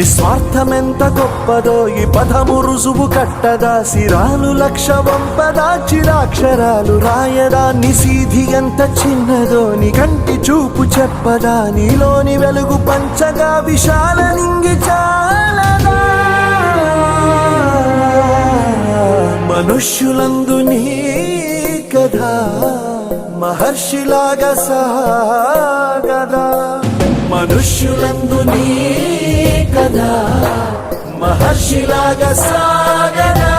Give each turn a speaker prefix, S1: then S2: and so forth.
S1: నిస్వార్థమెంత గొప్పదో ఈ పదము రుజువు కట్టదా, సిరాలు లక్ష వంపదా, చిరాక్షరాలు రాయదా, నిసీధి ఎంత చిన్నదో నీ కంటి చూపు చెప్పదా, నీలోని వెలుగు పంచగా విశాల నింగి చాలదా. మనుష్యులందు నీ కథ మహర్షిలాగా సాగదా, మనుష్యులందు నీ కథ మహర్షిలాగా సాగదా.